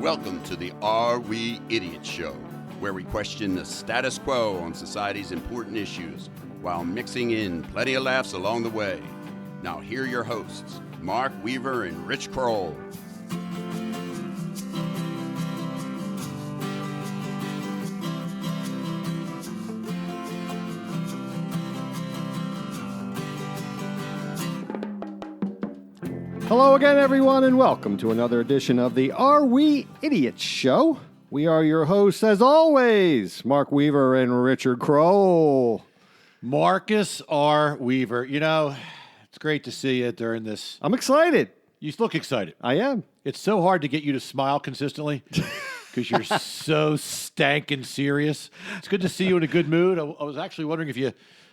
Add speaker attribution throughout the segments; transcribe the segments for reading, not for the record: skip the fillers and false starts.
Speaker 1: Welcome to the Are We Idiots Show, where we question the status quo on society's important issues while mixing in plenty of laughs along the way. Now here are your hosts, Mark Weaver and Rich Kroll.
Speaker 2: Hello again, everyone, and welcome to another edition of the Are We Idiots Show. We are your hosts, as always, Mark Weaver and Richard Kroll.
Speaker 3: Marcus R. Weaver. You know, it's great to see you during this.
Speaker 2: I'm excited.
Speaker 3: You look excited.
Speaker 2: I am.
Speaker 3: It's so hard to get you to smile consistently because you're so stankin' serious. It's good to see you in a good mood. I was actually wondering if you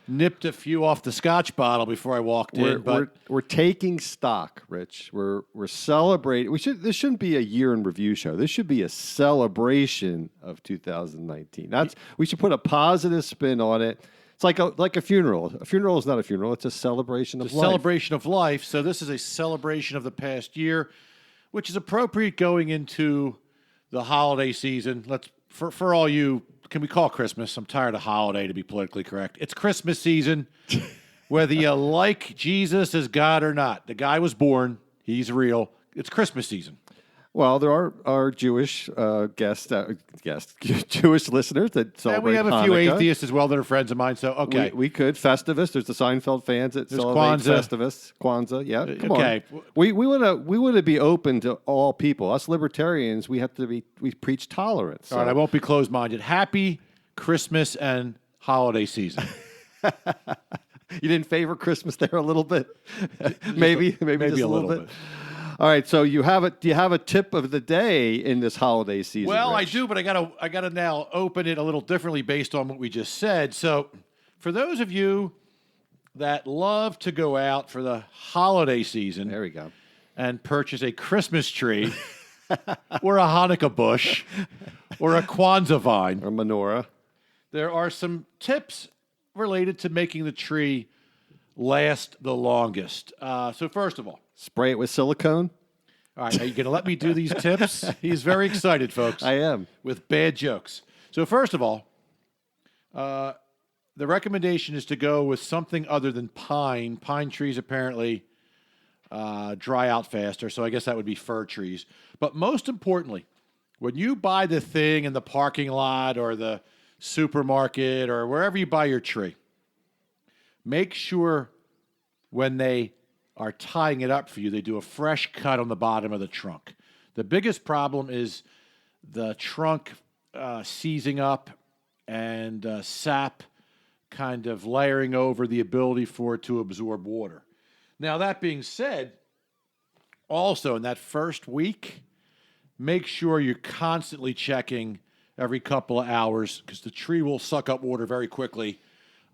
Speaker 3: nipped a few off the scotch bottle before I walked in. But
Speaker 2: We're taking stock, Rich. We're celebrating. This shouldn't be a year in review show. This should be a celebration of 2019. We should put a positive spin on it. It's like a funeral. A funeral is not a funeral. It's a celebration of life.
Speaker 3: Celebration of life. So this is a celebration of the past year, which is appropriate going into the holiday season. For all you. Can we call Christmas? I'm tired of holiday, to be politically correct. It's Christmas season, whether you like Jesus as God or not. The guy was born. He's real. It's Christmas season.
Speaker 2: Well, there are Jewish Jewish listeners that celebrate
Speaker 3: And we have a few
Speaker 2: Hanukkah.
Speaker 3: atheists as well that are friends of mine, so okay.
Speaker 2: We could. Festivus. There's the Seinfeld fans that celebrate
Speaker 3: Kwanzaa.
Speaker 2: Festivus. Kwanzaa, yeah. Come
Speaker 3: Okay.
Speaker 2: on. We want to be open to all people. Us libertarians, we preach tolerance.
Speaker 3: All right, I won't be closed-minded. Happy Christmas and holiday season.
Speaker 2: You didn't favor Christmas there a little bit? maybe just a little bit. All right, so do you have a tip of the day in this holiday season?
Speaker 3: Well,
Speaker 2: Rich?
Speaker 3: I do, but I gotta now open it a little differently based on what we just said. So, for those of you that love to go out for the holiday season,
Speaker 2: There we go.
Speaker 3: and purchase a Christmas tree or a Hanukkah bush or a Kwanzaa vine,
Speaker 2: Or menorah.
Speaker 3: there are some tips related to making the tree last the longest. So first of all,
Speaker 2: Spray it with silicone.
Speaker 3: are you going to let me do these tips? He's very excited, folks.
Speaker 2: I am.
Speaker 3: With bad jokes. So first of all, the recommendation is to go with something other than pine. Pine trees apparently dry out faster, so I guess that would be fir trees. But most importantly, when you buy the thing in the parking lot or the supermarket or wherever you buy your tree, make sure when they are tying it up for you, they do a fresh cut on the bottom of the trunk. The biggest problem is the trunk seizing up and sap kind of layering over the ability for it to absorb water. Now, that being said, also in that first week, make sure you're constantly checking every couple of hours because the tree will suck up water very quickly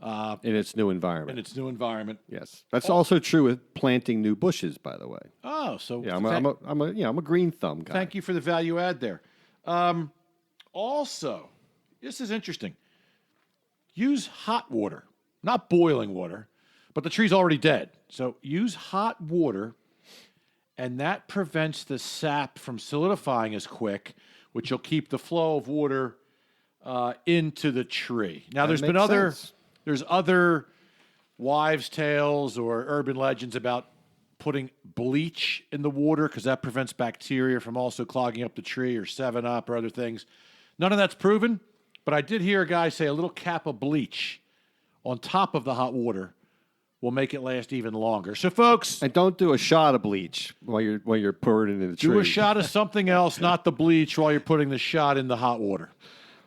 Speaker 2: In its new environment.
Speaker 3: in its new environment.
Speaker 2: Yes, that's also true with planting new bushes. By the way,
Speaker 3: Oh, so
Speaker 2: yeah, I'm a green thumb guy.
Speaker 3: thank you for the value add there. Also, this is interesting. Use hot water, not boiling water, but the tree's already dead. So use hot water, and that prevents the sap from solidifying as quick, which will keep the flow of water into the tree. Now,
Speaker 2: That
Speaker 3: there's been
Speaker 2: makes
Speaker 3: other
Speaker 2: sense.
Speaker 3: there's other wives' tales or urban legends about putting bleach in the water because that prevents bacteria from also clogging up the tree or 7-Up or other things. None of that's proven, but I did hear a guy say a little cap of bleach on top of the hot water will make it last even longer. So, folks,
Speaker 2: And don't do a shot of bleach while you're pouring it in the tree.
Speaker 3: do a shot of something else, not the bleach, while you're putting the shot in the hot water.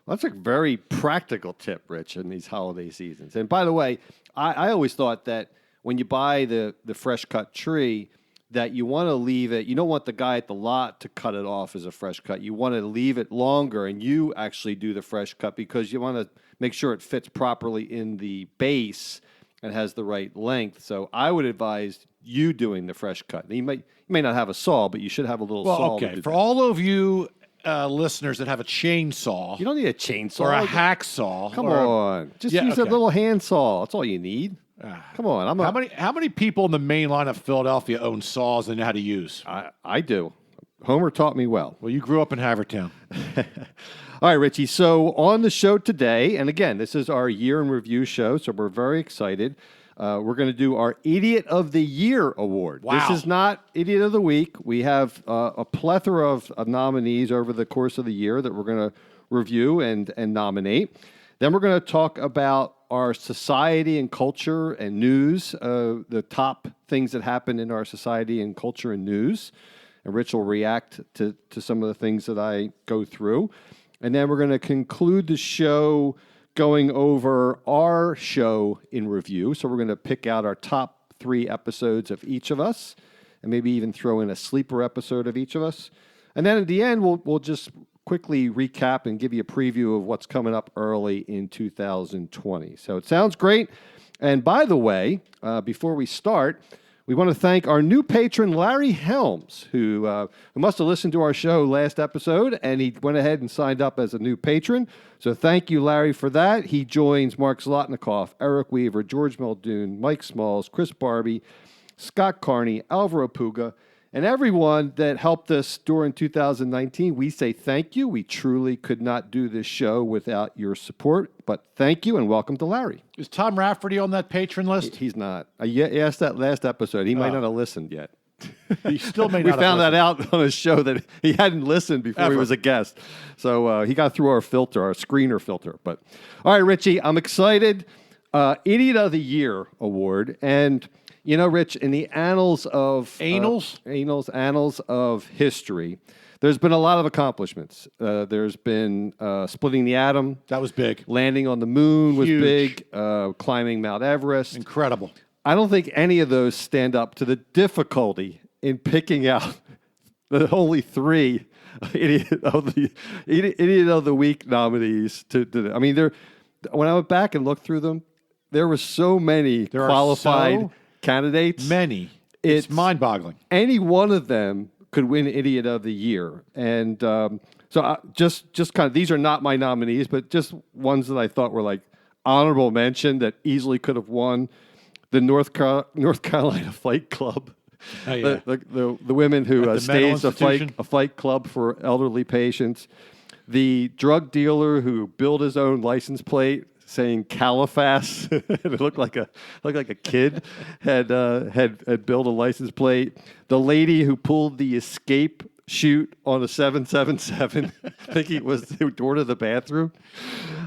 Speaker 2: That's a very practical tip, Rich, in these holiday seasons. And by the way, I always thought that when you buy the fresh cut tree, that you want to leave it. You don't want the guy at the lot to cut it off as a fresh cut. You want to leave it longer, and you actually do the fresh cut because you want to make sure it fits properly in the base and has the right length. So I would advise you doing the fresh cut. You may not have a saw, but you should have a little saw.
Speaker 3: Well,
Speaker 2: to
Speaker 3: okay.
Speaker 2: do
Speaker 3: For
Speaker 2: that.
Speaker 3: all of you listeners that have a chainsaw
Speaker 2: You don't need a chainsaw.
Speaker 3: or a hacksaw,
Speaker 2: Come
Speaker 3: or
Speaker 2: on. Just
Speaker 3: Yeah,
Speaker 2: use a
Speaker 3: okay.
Speaker 2: little handsaw. That's all you need. Come on.
Speaker 3: how many people in the main line of Philadelphia own saws and know how to use?
Speaker 2: I do. Homer taught me well.
Speaker 3: Well, you grew up in Havertown.
Speaker 2: All right, Richie. So on the show today, and again, this is our year in review show, so we're very excited. We're going to do our Idiot of the Year award.
Speaker 3: Wow.
Speaker 2: This is not Idiot of the Week. We have a plethora of nominees over the course of the year that we're going to review and nominate. Then we're going to talk about our society and culture and news, the top things that happen in our society and culture and news. And Rich will react to some of the things that I go through. And then we're going to conclude the show going over our show in review. So we're going to pick out our top 3 episodes of each of us and maybe even throw in a sleeper episode of each of us. And then at the end, we'll just quickly recap and give you a preview of what's coming up early in 2020. So it sounds great. And by the way, before we start, we want to thank our new patron, Larry Helms, who must have listened to our show last episode, and he went ahead and signed up as a new patron. So thank you, Larry, for that. He joins Mark Zlotnikoff, Eric Weaver, George Muldoon, Mike Smalls, Chris Barbie, Scott Carney, Alvaro Puga, and everyone that helped us during 2019. We say thank you. We truly could not do this show without your support, but thank you and welcome to Larry.
Speaker 3: Is Tom Rafferty on that patron list?
Speaker 2: He's not. I asked that last episode. He might not have listened yet.
Speaker 3: He still may not
Speaker 2: We
Speaker 3: have
Speaker 2: found that
Speaker 3: listened.
Speaker 2: out on a show that he hadn't listened before he
Speaker 3: Ever.
Speaker 2: was a guest. So he got through our filter, our screener filter. But all right, Richie, I'm excited. Idiot of the Year award. And, you know, Rich, in the annals of...
Speaker 3: Annals
Speaker 2: of history, there's been a lot of accomplishments. There's been splitting the atom.
Speaker 3: That was big.
Speaker 2: Landing on the moon was
Speaker 3: Huge.
Speaker 2: big. Climbing Mount Everest.
Speaker 3: Incredible.
Speaker 2: I don't think any of those stand up to the difficulty in picking out the only 3 Idiot of the Week nominees. I mean, when I went back and looked through them, there were so many
Speaker 3: There are
Speaker 2: qualified
Speaker 3: so
Speaker 2: candidates.
Speaker 3: Many. It's mind-boggling.
Speaker 2: Any one of them could win Idiot of the Year. And so just kind of, these are not my nominees, but just ones that I thought were like honorable mention that easily could have won. The North Carolina Fight Club.
Speaker 3: Oh, yeah.
Speaker 2: The women who
Speaker 3: At the mental
Speaker 2: staged
Speaker 3: institution.
Speaker 2: a fight club for elderly patients. The drug dealer who built his own license plate saying Caliphas. It looked like a kid had built a license plate. The lady who pulled the escape chute on a 777, thinking it was the door to the bathroom.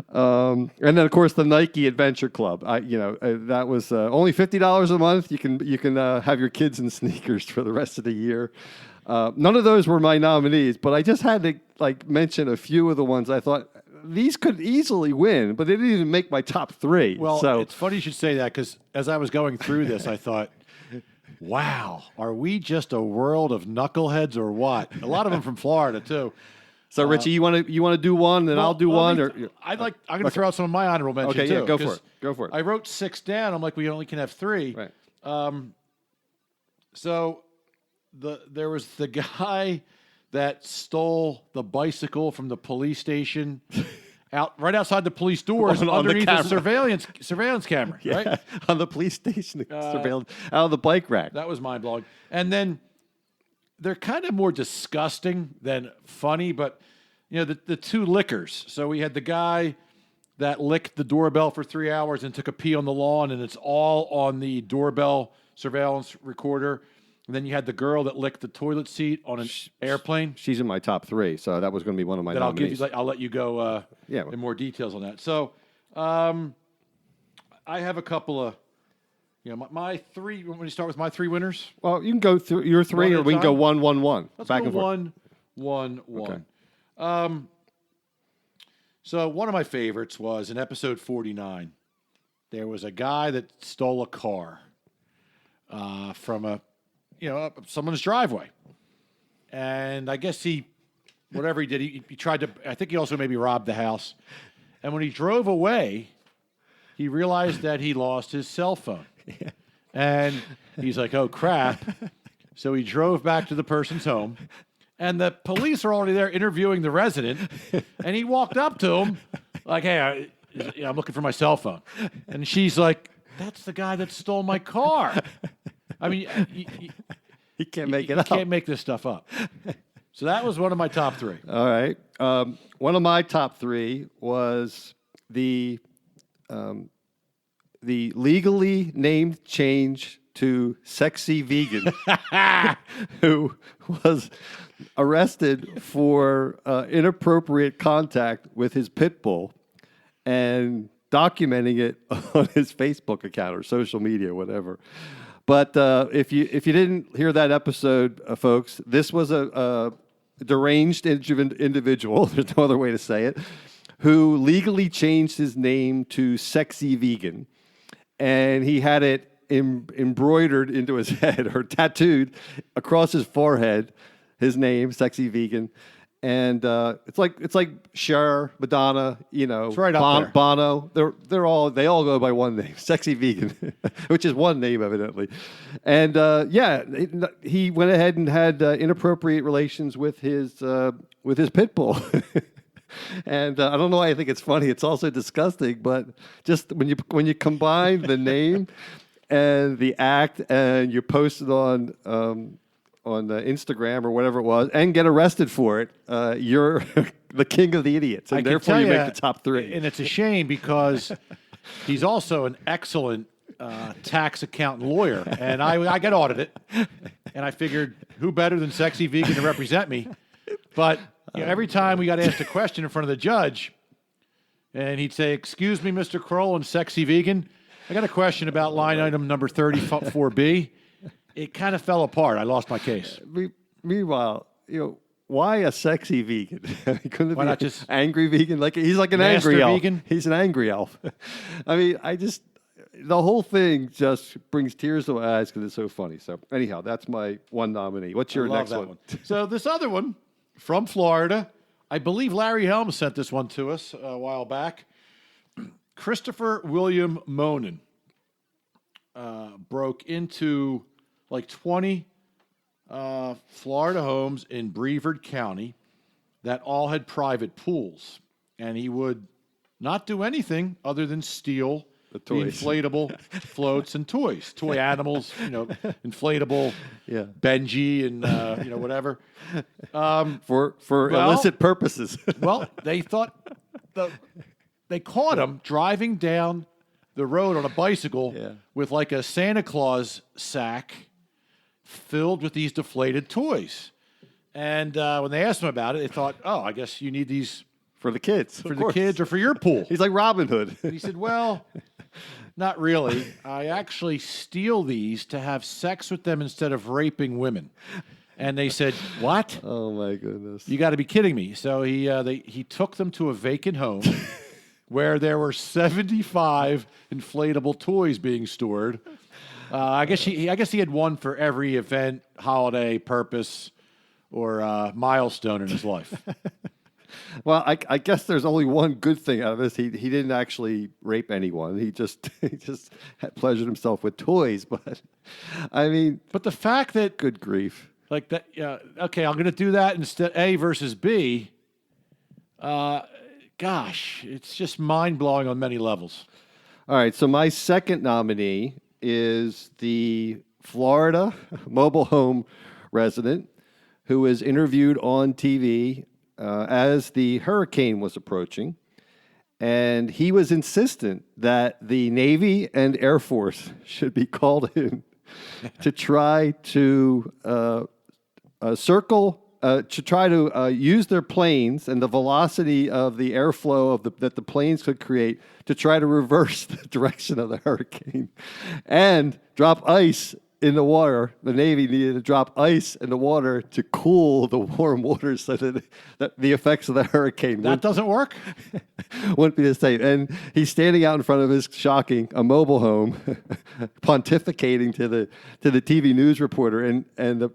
Speaker 2: And then of course the Nike Adventure Club. That was only $50 a month. You can have your kids in sneakers for the rest of the year. None of those were my nominees, but I just had to mention a few of the ones I thought these could easily win, but they didn't even make my top 3.
Speaker 3: Well,
Speaker 2: so
Speaker 3: it's funny you should say that because as I was going through this, I thought, wow, are we just a world of knuckleheads or what? A lot of them from Florida, too.
Speaker 2: Richie, you want to do one, then I'll do one, or
Speaker 3: I'm going to throw out some of my honorable mentions,
Speaker 2: okay,
Speaker 3: too.
Speaker 2: yeah, go for it.
Speaker 3: I wrote 6 down. I'm like, we only can have 3.
Speaker 2: Right.
Speaker 3: So there was the guy that stole the bicycle from the police station right outside the police doors
Speaker 2: On the
Speaker 3: underneath the
Speaker 2: camera.
Speaker 3: surveillance camera,
Speaker 2: Yeah,
Speaker 3: right?
Speaker 2: on the police station surveillance out of the bike rack.
Speaker 3: That was mind-blowing. And then they're kind of more disgusting than funny, but the 2 lickers. So we had the guy that licked the doorbell for 3 hours and took a pee on the lawn, and it's all on the doorbell surveillance recorder. And then you had the girl that licked the toilet seat on an airplane.
Speaker 2: She's in my top 3, so that was going to be one of my
Speaker 3: That
Speaker 2: nominees.
Speaker 3: I'll let you go in more details on that. So I have a couple of my 3. You want me to start with my 3 winners?
Speaker 2: Well, you can go through your 3,
Speaker 3: One at
Speaker 2: or
Speaker 3: a
Speaker 2: we can go
Speaker 3: time?
Speaker 2: 1-1-1.
Speaker 3: Let's
Speaker 2: back
Speaker 3: go
Speaker 2: and forth.
Speaker 3: 1-1-1. Okay. So one of my favorites was in episode 49. There was a guy that stole a car from someone's driveway, and I guess whatever he did, he tried to. I think he also maybe robbed the house. And when he drove away, he realized that he lost his cell phone, and he's like, "Oh crap!" So he drove back to the person's home. And the police are already there interviewing the resident. And he walked up to him like, hey, I'm looking for my cell phone. And she's like, that's the guy that stole my car. I mean,
Speaker 2: He can't make it
Speaker 3: you
Speaker 2: up.
Speaker 3: can't make this stuff up. So that was one of my top three.
Speaker 2: All right. One of my top three was the legally named change to Sexy Vegan, who was arrested for inappropriate contact with his pit bull and documenting it on his Facebook account or social media, or whatever. But if you didn't hear that episode, folks, this was a deranged individual, there's no other way to say it, who legally changed his name to Sexy Vegan. And he had it embroidered into his head or tattooed across his forehead, his name, Sexy Vegan. And it's like Cher, Madonna,
Speaker 3: it's right up there.
Speaker 2: Bono. They all go by one name, Sexy Vegan, which is one name evidently. And he went ahead and had inappropriate relations with his pit bull. And I don't know why I think it's funny. It's also disgusting, but just when you combine the name and the act, and you post it on Instagram or whatever it was, and get arrested for it, you're the king of the idiots, and therefore you make the top three.
Speaker 3: And it's a shame because he's also an excellent tax accountant lawyer, and I get audited, and I figured who better than Sexy Vegan to represent me. But every time we got asked a question in front of the judge, and he'd say, "Excuse me, Mr. Kroll and Sexy Vegan, I got a question about line item number 34B." It kind of fell apart. I lost my case.
Speaker 2: Meanwhile, why a sexy vegan? Couldn't
Speaker 3: Why
Speaker 2: it
Speaker 3: not
Speaker 2: be
Speaker 3: just
Speaker 2: angry vegan? Like he's like an
Speaker 3: master
Speaker 2: angry elf.
Speaker 3: vegan?
Speaker 2: He's an angry elf. I mean, the whole thing just brings tears to my eyes because it's so funny. So anyhow, that's my one nominee. What's your next one?
Speaker 3: So this other one from Florida, I believe Larry Helms sent this one to us a while back. Christopher William Monin broke into like 20 Florida homes in Brevard County that all had private pools. And he would not do anything other than steal the inflatable floats and toys, toy animals, inflatable Benji and, whatever.
Speaker 2: For illicit purposes.
Speaker 3: Well, they thought they caught him driving down the road on a bicycle with like a Santa Claus sack filled with these deflated toys. And when they asked him about it, they thought, oh, I guess you need these
Speaker 2: for the kids.
Speaker 3: For the kids or for your pool.
Speaker 2: He's like Robin Hood.
Speaker 3: And he said, well, not really. I actually steal these to have sex with them instead of raping women. And they said, what?
Speaker 2: Oh, my goodness.
Speaker 3: You got to be kidding me. So he took them to a vacant home where there were 75 inflatable toys being stored. I guess he had one for every event, holiday, purpose, or milestone in his life.
Speaker 2: Well, I guess there's only one good thing out of this. He didn't actually rape anyone. He just had pleasured himself with toys. But I mean,
Speaker 3: but the fact that
Speaker 2: good grief,
Speaker 3: like that. Okay, I'm going to do that instead. A versus B. Gosh, it's just mind blowing on many levels.
Speaker 2: All right, so my second nominee is the Florida mobile home resident who was interviewed on TV as the hurricane was approaching, and he was insistent that the Navy and Air Force should be called in to try to use their planes and the velocity of the airflow that the planes could create to try to reverse the direction of the hurricane and drop ice in the water. The Navy needed to drop ice in the water to cool the warm waters so that the effects of the hurricane
Speaker 3: doesn't work.
Speaker 2: Wouldn't be the same. And he's standing out in front of his a mobile home, pontificating to the TV news reporter, and the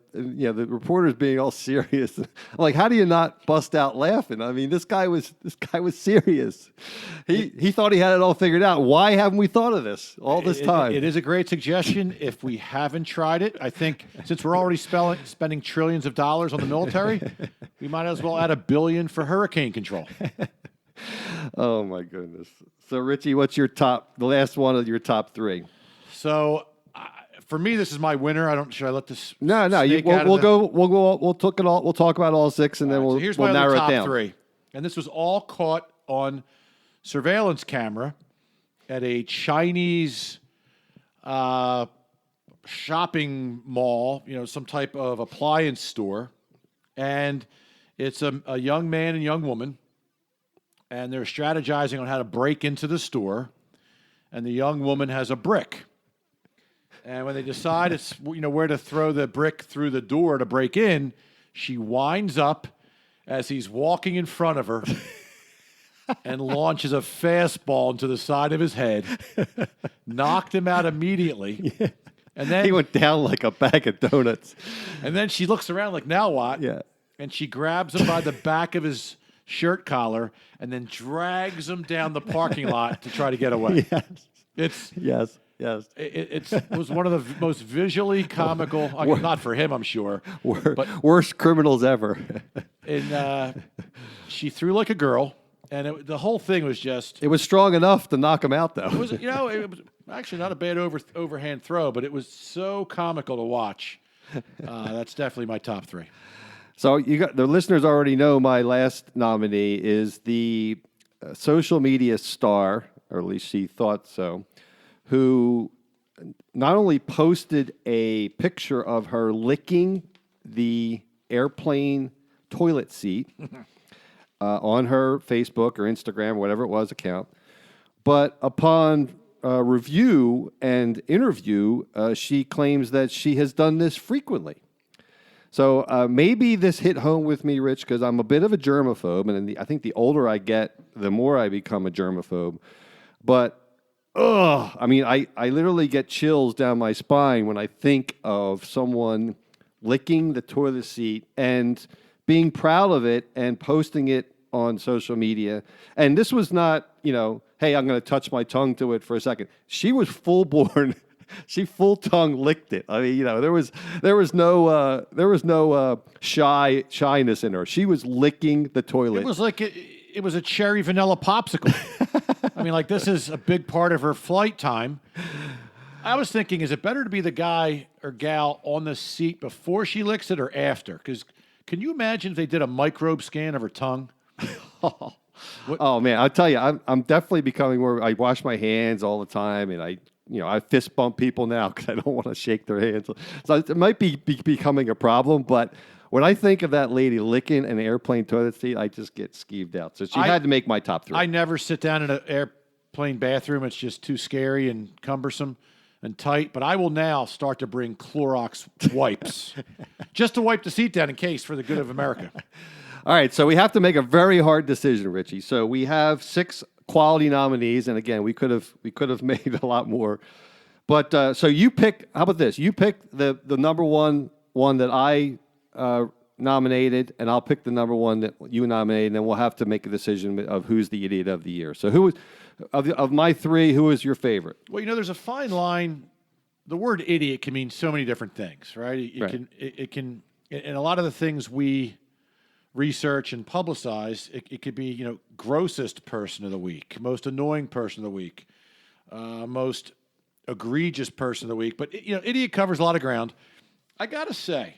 Speaker 2: reporter's being all serious. I'm like, how do you not bust out laughing? I mean, this guy was serious. He thought he had it all figured out. Why haven't we thought of this all this time?
Speaker 3: It is a great suggestion. If we haven't tried it, I think since we're already spending trillions of dollars on the military, we might as well add $1 billion for hurricane control.
Speaker 2: Oh my goodness! So Richie, what's the last one of your top three?
Speaker 3: So for me, this is my winner. Should I let this?
Speaker 2: No.
Speaker 3: snake out of
Speaker 2: We'll
Speaker 3: the-
Speaker 2: go. We'll talk it all. We'll talk about all 6, and then
Speaker 3: So here's
Speaker 2: we'll
Speaker 3: my
Speaker 2: narrow
Speaker 3: other
Speaker 2: it
Speaker 3: top
Speaker 2: down.
Speaker 3: 3, and this was all caught on surveillance camera at a Chinese shopping mall. Some type of appliance store, and it's a young man and young woman, and they're strategizing on how to break into the store, and the young woman has a brick. And when they decide where to throw the brick through the door to break in, she winds up as he's walking in front of her and launches a fastball into the side of his head, knocked him out immediately.
Speaker 2: Yeah.
Speaker 3: And then
Speaker 2: He went down like a bag of donuts.
Speaker 3: And then she looks around like, now what?
Speaker 2: Yeah.
Speaker 3: And she grabs him by the back of his shirt collar and then drags him down the parking lot to try to get away.
Speaker 2: Yes.
Speaker 3: It's
Speaker 2: Yes.
Speaker 3: it was one of the most visually comical, not for him, I'm sure, but
Speaker 2: Worst criminals ever.
Speaker 3: and she threw like a girl, and the whole thing was just.
Speaker 2: It was strong enough to knock him out, though.
Speaker 3: It was actually not a bad overhand throw, but it was so comical to watch. That's definitely my top 3.
Speaker 2: So the listeners already know my last nominee is the social media star, or at least she thought so, who not only posted a picture of her licking the airplane toilet seat on her Facebook or Instagram, or whatever it was, account, but upon review and interview, she claims that she has done this frequently. So maybe this hit home with me, Rich, because I'm a bit of a germaphobe, and I think the older I get, the more I become a germaphobe. But, I literally get chills down my spine when I think of someone licking the toilet seat and being proud of it and posting it on social media. And this was not, hey, I'm going to touch my tongue to it for a second. She was full-born. She full tongue licked it. I mean, there was no shyness in her. She was licking the toilet.
Speaker 3: It was like it was a cherry vanilla popsicle. I mean, like, this is a big part of her flight time. I was thinking, is it better to be the guy or gal on the seat before she licks it or after? Because can you imagine if they did a microbe scan of her tongue?
Speaker 2: Oh man, I'll tell you, I'm definitely becoming more. I wash my hands all the time, and I fist bump people now because I don't want to shake their hands. So it might be becoming a problem. But when I think of that lady licking an airplane toilet seat, I just get skeeved out. So she had to make my top 3.
Speaker 3: I never sit down in an airplane bathroom. It's just too scary and cumbersome and tight. But I will now start to bring Clorox wipes just to wipe the seat down in case, for the good of America.
Speaker 2: All right, so we have to make a very hard decision, Richie. So we have 6 quality nominees, and again, we could have made a lot more. But so you pick. How about this? You pick the number one that I nominated, and I'll pick the number one that you nominated, and then we'll have to make a decision of who's the idiot of the year. So who of my 3? Who is your favorite?
Speaker 3: Well, there's a fine line. The word idiot can mean so many different things, right? It can, and a lot of the things we research and publicize, it could be, grossest person of the week, most annoying person of the week, most egregious person of the week. But, idiot covers a lot of ground. I got to say,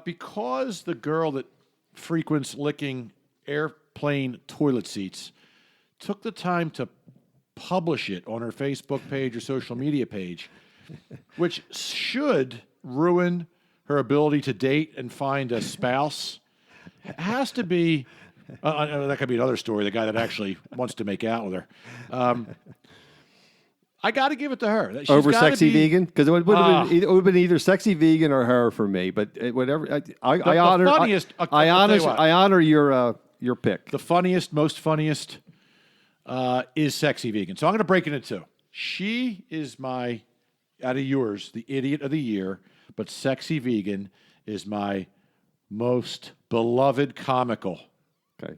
Speaker 3: because the girl that frequents licking airplane toilet seats took the time to publish it on her Facebook page or social media page, which should ruin her ability to date and find a spouse, has to be, that could be another story, the guy that actually wants to make out with her. I got to give it to her. She's
Speaker 2: Over
Speaker 3: gotta
Speaker 2: Sexy
Speaker 3: be-
Speaker 2: Vegan? Because it would have been either Sexy Vegan or her for me. But whatever, I honor.
Speaker 3: funniest-
Speaker 2: I
Speaker 3: I'll tell you what.
Speaker 2: I honor your pick.
Speaker 3: The funniest, most funniest is Sexy Vegan. So I'm going to break it into 2. She is my, out of yours, the idiot of the year, but Sexy Vegan is my most beloved comical.
Speaker 2: Okay.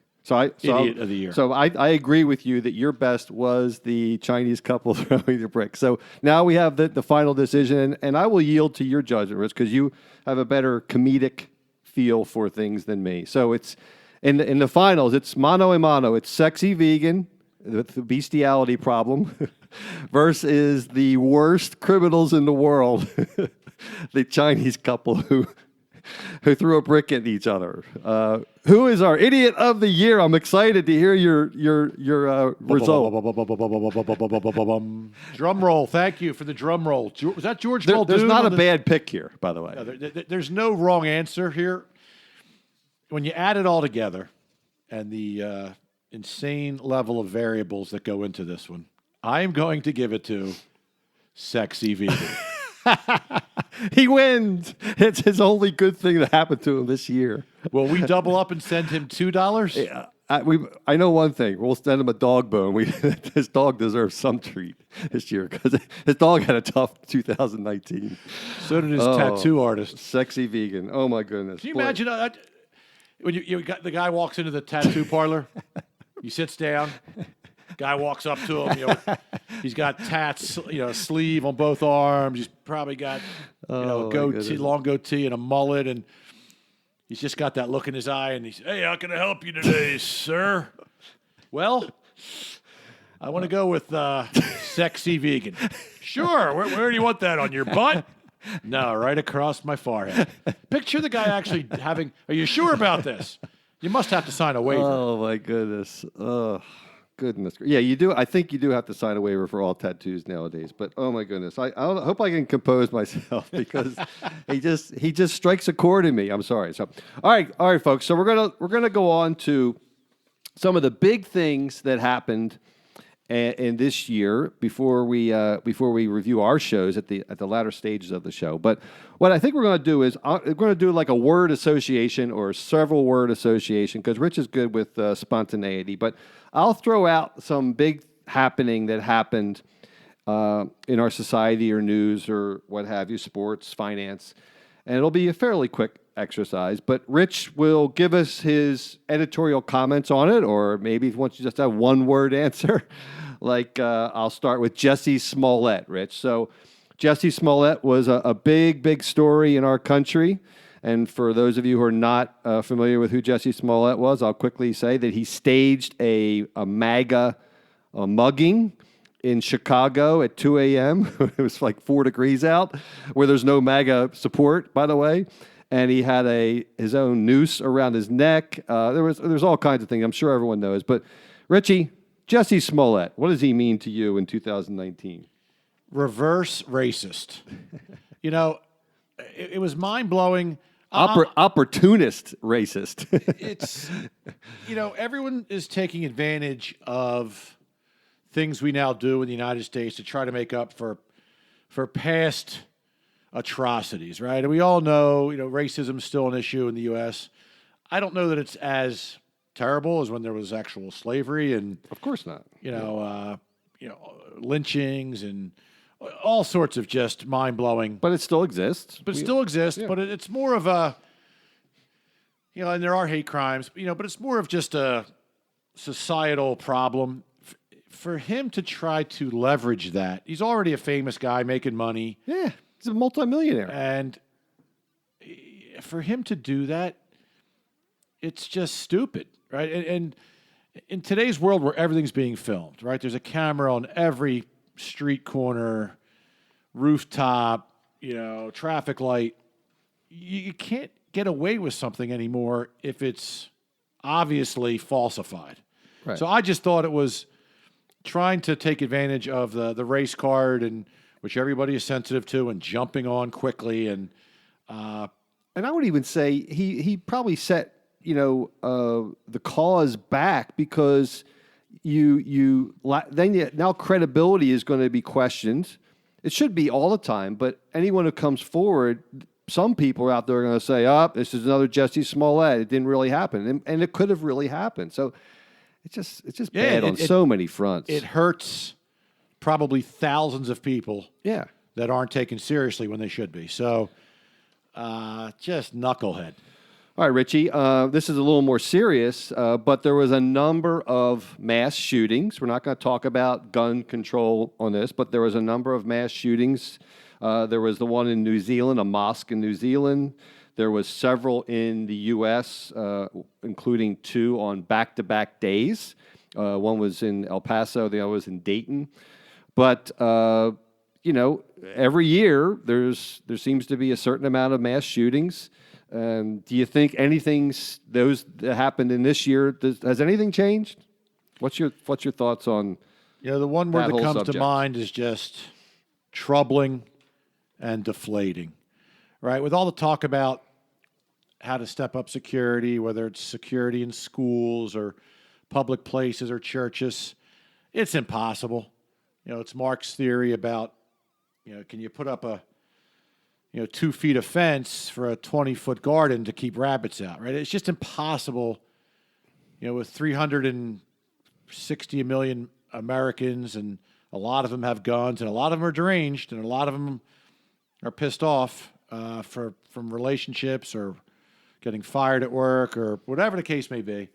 Speaker 3: Idiot of the year.
Speaker 2: So I agree with you that your best was the Chinese couple throwing the brick. So now we have the final decision, and I will yield to your judgment, Rich, because you have a better comedic feel for things than me. So it's in the finals, it's mano a mano. It's Sexy Vegan, the bestiality problem, versus the worst criminals in the world, the Chinese couple who threw a brick at each other. Who is our idiot of the year? I'm excited to hear your result.
Speaker 3: Drum roll. Thank you for the drum roll. Was that George Muldoon?
Speaker 2: There's not a bad pick here, by the way.
Speaker 3: No, there's no wrong answer here. When you add it all together and the insane level of variables that go into this one, I am going to give it to Sexy Vegan.
Speaker 2: He wins. It's his only good thing that happened to him this year.
Speaker 3: Will we double up and send him $2?
Speaker 2: I know one thing. We'll send him a dog bone. His dog deserves some treat this year because his dog had a tough 2019.
Speaker 3: So did his tattoo artist.
Speaker 2: Sexy Vegan. Oh, my goodness.
Speaker 3: Can you imagine when you got the guy walks into the tattoo parlor, he sits down, guy walks up to him, he's got tats, sleeve on both arms. He's probably got, a goatee, long goatee and a mullet, and he's just got that look in his eye, and he's, hey, how can I help you today, sir? Well, I want to go with Sexy Vegan. Sure. Where do you want that, on your butt? No, right across my forehead. Picture the guy actually having, are you sure about this? You must have to sign a waiver.
Speaker 2: Oh, my goodness. Oh, goodness. Yeah, you do. I think you do have to sign a waiver for all tattoos nowadays. But, oh, my goodness. I hope I can compose myself because he just strikes a chord in me. I'm sorry. So, all right, folks. So we're gonna go on to some of the big things that happened in this year before we review our shows at the latter stages of the show. But what I think we're going to do is we're going to do like a word association or several word association because Rich is good with spontaneity. But I'll throw out some big happening that happened in our society or news or what have you, sports, finance, and it'll be a fairly quick exercise. But Rich will give us his editorial comments on it, or maybe if he wants to just have one word answer. Like I'll start with Jussie Smollett, Rich. So Jussie Smollett was a big story in our country. And for those of you who are not familiar with who Jussie Smollett was, I'll quickly say that he staged a MAGA mugging in Chicago at 2 a.m. It was like 4 degrees out, where there's no MAGA support, by the way. And he had his own noose around his neck. There's all kinds of things I'm sure everyone knows. But Richie, Jussie Smollett, what does he mean to you in 2019?
Speaker 3: Reverse racist. It was mind-blowing.
Speaker 2: Opportunist racist.
Speaker 3: It's, everyone is taking advantage of things we now do in the United States to try to make up for past atrocities, right? And we all know, racism is still an issue in the U.S. I don't know that it's as terrible as when there was actual slavery and,
Speaker 2: of course not,
Speaker 3: lynchings and all sorts of just mind-blowing.
Speaker 2: But it still exists.
Speaker 3: But it's more of a, and there are hate crimes, but it's more of just a societal problem. For him to try to leverage that, he's already a famous guy making money.
Speaker 2: Yeah, he's a multimillionaire.
Speaker 3: And for him to do that, it's just stupid, right? And in today's world where everything's being filmed, right? There's a camera on every street corner, rooftop, traffic light. You can't get away with something anymore if it's obviously falsified.
Speaker 2: Right.
Speaker 3: So I just thought it was trying to take advantage of the race card, and which everybody is sensitive to, and jumping on quickly. And
Speaker 2: I would even say he probably set the cause back because now credibility is going to be questioned. It should be all the time, but anyone who comes forward, some people out there are going to say, this is another Jussie Smollett. It didn't really happen. And it could have really happened. So it's just bad on so many fronts.
Speaker 3: It hurts probably thousands of people that aren't taken seriously when they should be. So just knucklehead.
Speaker 2: All right, Richie, this is a little more serious, but there was a number of mass shootings. We're not going to talk about gun control on this, but there was a number of mass shootings. There was the one in New Zealand, a mosque in New Zealand. There was several in the U.S., including 2 on back-to-back days. One was in El Paso, the other was in Dayton. But every year there seems to be a certain amount of mass shootings. Do you think those that happened in this year, has anything changed? What's your thoughts on?
Speaker 3: The one word
Speaker 2: that
Speaker 3: that
Speaker 2: whole
Speaker 3: comes
Speaker 2: subject?
Speaker 3: to mind is just troubling and deflating, right? With all the talk about how to step up security, whether it's security in schools or public places or churches, it's impossible. It's Mark's theory about, can you put up a 2 feet of fence for a 20-foot garden to keep rabbits out, right? It's just impossible, with 360 million Americans, and a lot of them have guns, and a lot of them are deranged, and a lot of them are pissed off from relationships or getting fired at work or whatever the case may be.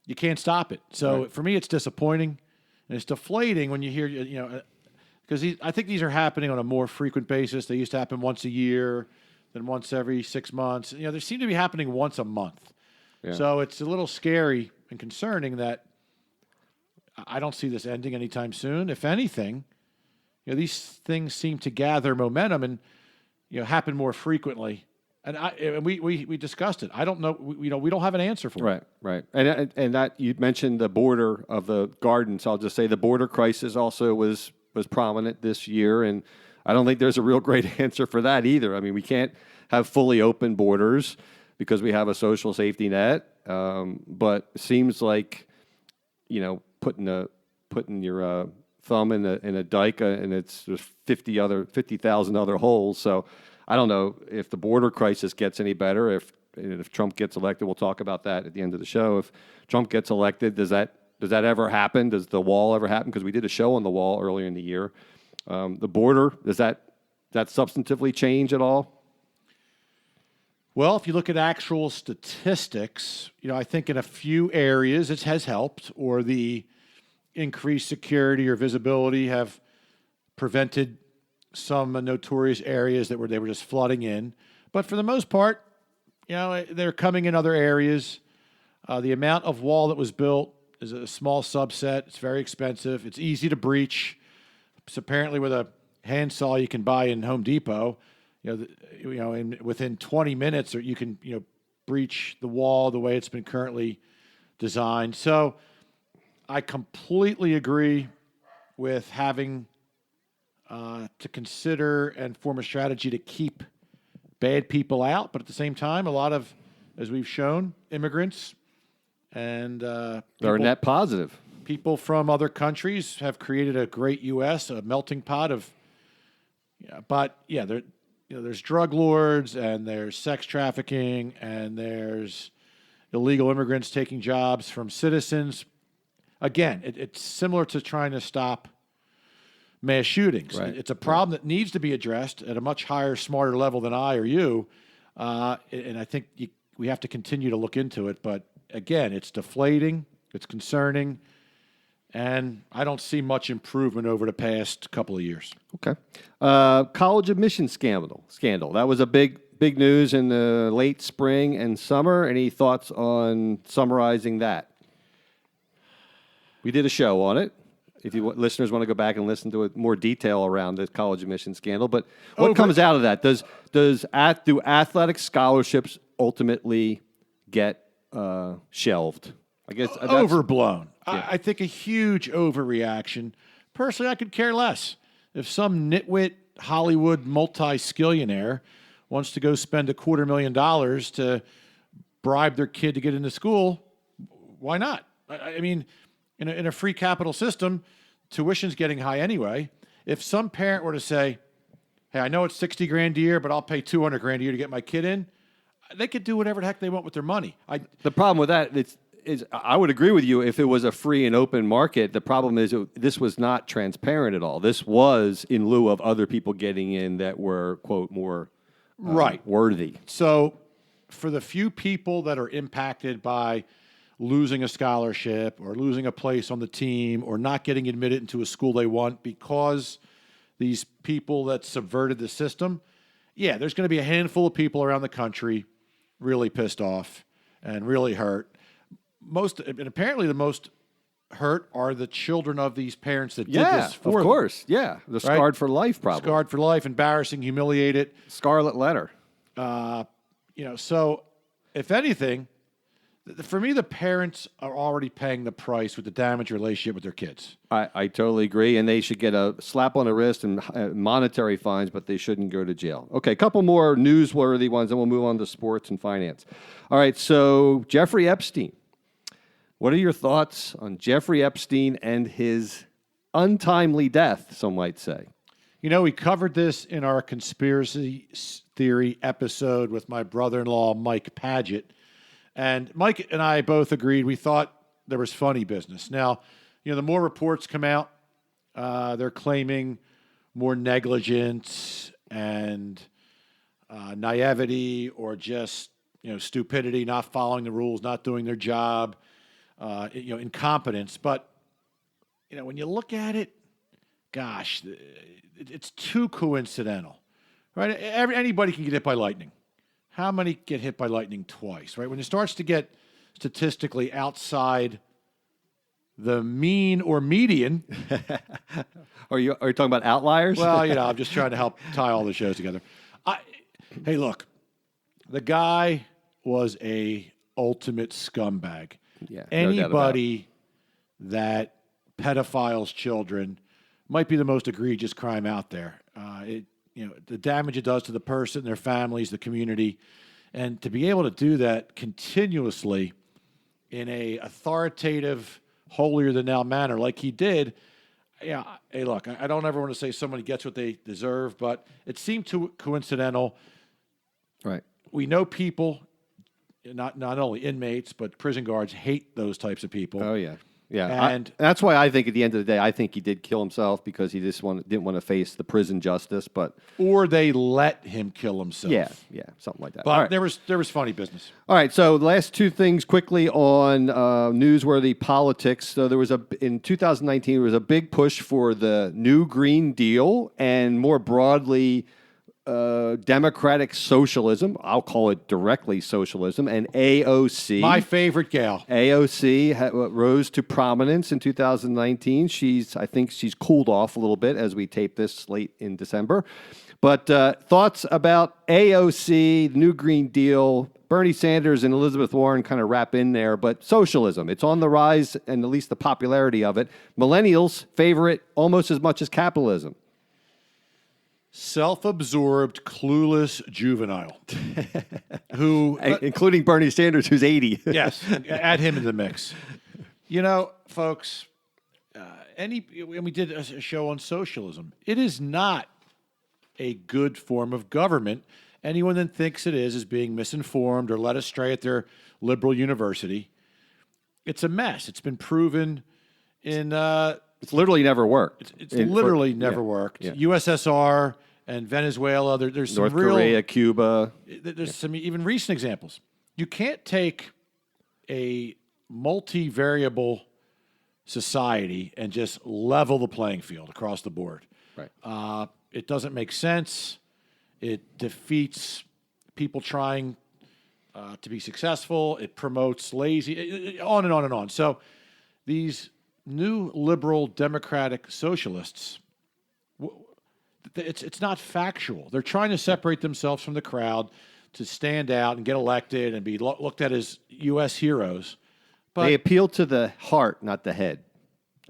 Speaker 3: You can't stop it. So for me, it's disappointing, and it's deflating when you hear, because I think these are happening on a more frequent basis. They used to happen once a year, then once every 6 months. They seem to be happening once a month. Yeah. So it's a little scary and concerning that I don't see this ending anytime soon. If anything, these things seem to gather momentum and happen more frequently. And we discussed it. I don't know. We don't have an answer for it.
Speaker 2: Right. And that you mentioned the border of the gardens. I'll just say the border crisis also was prominent this year, and I don't think there's a real great answer for that either. I mean, we can't have fully open borders because we have a social safety net, but it seems like putting your thumb in a dike and there's 50,000 other holes. So I don't know if the border crisis gets any better. If Trump gets elected, we'll talk about that at the end of the show. If Trump gets elected, does that ever happen? Does the wall ever happen? Because we did a show on the wall earlier in the year. The border, does that substantively change at all?
Speaker 3: Well, if you look at actual statistics, I think in a few areas it has helped, or the increased security or visibility have prevented some notorious areas that they were just flooding in. But for the most part, they're coming in other areas. The amount of wall that was built is a small subset. It's very expensive. It's easy to breach. So apparently with a handsaw you can buy in Home Depot, within 20 minutes, or you can, breach the wall the way it's been currently designed. So I completely agree with having to consider and form a strategy to keep bad people out. But at the same time, a lot of, as we've shown, immigrants and
Speaker 2: they're a net positive.
Speaker 3: People from other countries have created a great U.S., a melting pot of, there's drug lords and there's sex trafficking and there's illegal immigrants taking jobs from citizens. Again, it's similar to trying to stop mass shootings.
Speaker 2: Right.
Speaker 3: It's a problem that needs to be addressed at a much higher, smarter level than I or you. And I think we have to continue to look into it. But again, it's deflating, it's concerning, and I don't see much improvement over the past couple of years.
Speaker 2: Okay. College admissions scandal. That was a big news in the late spring and summer. Any thoughts on summarizing that? We did a show on it. If listeners want to go back and listen to it, more detail around the college admissions scandal. But what comes out of that? Do athletic scholarships ultimately get shelved? I guess
Speaker 3: overblown.
Speaker 2: Yeah.
Speaker 3: I think a huge overreaction. Personally, I could care less. If some nitwit Hollywood multi-skillionaire wants to go spend $250,000 to bribe their kid to get into school, why not? I mean, in a free capital system, tuition's getting high anyway. If some parent were to say, hey, I know it's $60,000 a year, but I'll pay $200,000 a year to get my kid in, they could do whatever the heck they want with their money.
Speaker 2: The problem with that is I would agree with you if it was a free and open market. The problem is this was not transparent at all. This was in lieu of other people getting in that were, quote, more worthy.
Speaker 3: So for the few people that are impacted by losing a scholarship or losing a place on the team or not getting admitted into a school they want because these people that subverted the system, there's going to be a handful of people around the country really pissed off and really hurt. And apparently the most hurt are the children of these parents that did
Speaker 2: Yeah,
Speaker 3: this
Speaker 2: of
Speaker 3: for them.
Speaker 2: course. Yeah, they're scarred for life, probably.
Speaker 3: Scarred for life, embarrassing, humiliated.
Speaker 2: Scarlet letter.
Speaker 3: So if anything, for me, the parents are already paying the price with the damaged relationship with their kids.
Speaker 2: I totally agree, and they should get a slap on the wrist and monetary fines, but they shouldn't go to jail. Okay, a couple more newsworthy ones, and we'll move on to sports and finance. All right, so Jeffrey Epstein. What are your thoughts on Jeffrey Epstein and his untimely death, some might say?
Speaker 3: You know, we covered this in our conspiracy theory episode with my brother-in-law, Mike Paget. And Mike and I both agreed we thought there was funny business. Now, the more reports come out, they're claiming more negligence and naivety or just, stupidity, not following the rules, not doing their job, incompetence. But, when you look at it, gosh, it's too coincidental, right? Anybody can get hit by lightning. How many get hit by lightning twice, right? When it starts to get statistically outside the mean or median.
Speaker 2: Are you talking about outliers?
Speaker 3: Well, I'm just trying to help tie all the shows together. Hey, look, the guy was a ultimate scumbag.
Speaker 2: Yeah, no doubt about it.
Speaker 3: Anybody that pedophiles children might be the most egregious crime out there. The damage it does to the person, their families, the community, and to be able to do that continuously in a authoritative, holier-than-thou manner like he did, yeah, hey, look, I don't ever want to say somebody gets what they deserve, but it seemed too coincidental.
Speaker 2: Right.
Speaker 3: We know people, not only inmates, but prison guards hate those types of people.
Speaker 2: Oh, yeah. Yeah,
Speaker 3: And
Speaker 2: that's why I think at the end of the day, I think he did kill himself because he just didn't want to face the prison justice. But
Speaker 3: or they let him kill himself.
Speaker 2: yeah, something like that.
Speaker 3: But
Speaker 2: All right.
Speaker 3: there was funny business.
Speaker 2: All right, so the last two things quickly on newsworthy politics. So in 2019, there was a big push for the New Green Deal and more broadly, democratic socialism. I'll call it directly socialism, and AOC.
Speaker 3: My favorite gal.
Speaker 2: AOC rose to prominence in 2019. I think she's cooled off a little bit as we tape this late in December. But thoughts about AOC, the New Green Deal, Bernie Sanders and Elizabeth Warren kind of wrap in there, but socialism, it's on the rise, and at least the popularity of it. Millennials favor it almost as much as capitalism.
Speaker 3: Self-absorbed, clueless juvenile who,
Speaker 2: including Bernie Sanders, who's 80.
Speaker 3: yes, add him into the mix. Folks, when we did a show on socialism, it is not a good form of government. Anyone that thinks it is being misinformed or led astray at their liberal university. It's a mess. It's been proven in...
Speaker 2: It's literally never worked.
Speaker 3: It's literally never worked.
Speaker 2: Yeah.
Speaker 3: USSR and Venezuela, there's some
Speaker 2: North Korea, Cuba.
Speaker 3: There's some even recent examples. You can't take a multivariable society and just level the playing field across the board.
Speaker 2: Right.
Speaker 3: It doesn't make sense. It defeats people trying to be successful. It promotes lazy, on and on and on. So these new liberal democratic socialists, it's not factual. They're trying to separate themselves from the crowd to stand out and get elected and be looked at as U.S. heroes. But
Speaker 2: They appeal to the heart, not the head.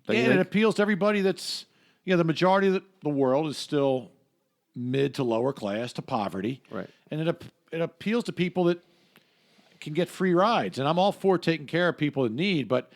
Speaker 2: Don't you
Speaker 3: and it
Speaker 2: think?
Speaker 3: appeals to everybody that's, the majority of the world is still mid to lower class to poverty.
Speaker 2: Right.
Speaker 3: And it appeals to people that can get free rides. And I'm all for taking care of people in need, but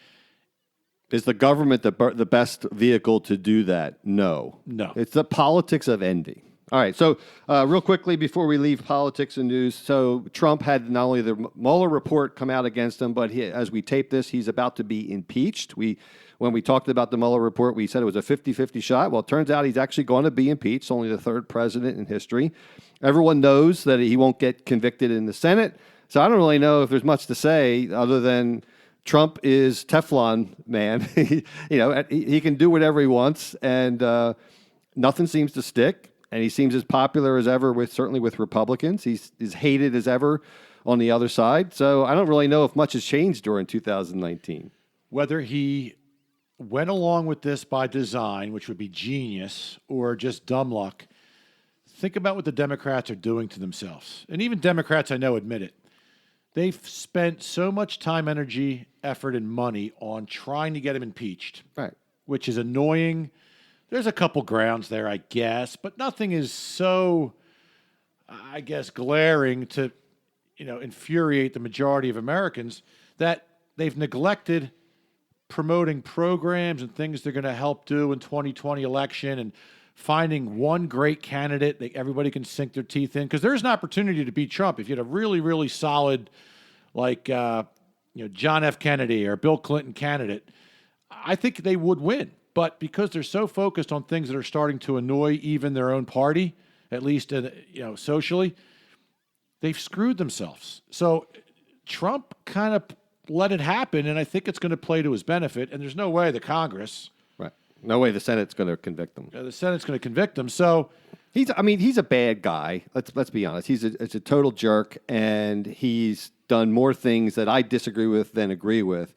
Speaker 2: Is the government the best vehicle to do that? No.
Speaker 3: No.
Speaker 2: It's the politics of envy. All right, so real quickly before we leave politics and news, so Trump had not only the Mueller report come out against him, but as we tape this, he's about to be impeached. When we talked about the Mueller report, we said it was a 50-50 shot. Well, it turns out he's actually going to be impeached, only the third president in history. Everyone knows that he won't get convicted in the Senate, so I don't really know if there's much to say other than Trump is Teflon man. He can do whatever he wants, and nothing seems to stick. And he seems as popular as ever, certainly with Republicans. He's as hated as ever on the other side. So I don't really know if much has changed during 2019.
Speaker 3: whether he went along with this by design, which would be genius, or just dumb luck, think about what the Democrats are doing to themselves. And even Democrats I know admit it. They've spent so much time, energy, effort, and money on trying to get him impeached,
Speaker 2: Right.
Speaker 3: which is annoying. There's a couple grounds there, I guess, but nothing is so, I guess, glaring to, infuriate the majority of Americans that they've neglected promoting programs and things they're going to help do in 2020 election and finding one great candidate that everybody can sink their teeth in. Because there's an opportunity to beat Trump if you had a really, really solid, like, John F. Kennedy or Bill Clinton candidate. I think they would win. But because they're so focused on things that are starting to annoy even their own party, at least, socially, they've screwed themselves. So Trump kind of let it happen, and I think it's going to play to his benefit. And there's no way the Congress,
Speaker 2: Right. No way the Senate's going to convict him.
Speaker 3: the Senate's going to convict him. So
Speaker 2: He's a bad guy. Let's be honest. He's a total jerk, and he's done more things that I disagree with than agree with.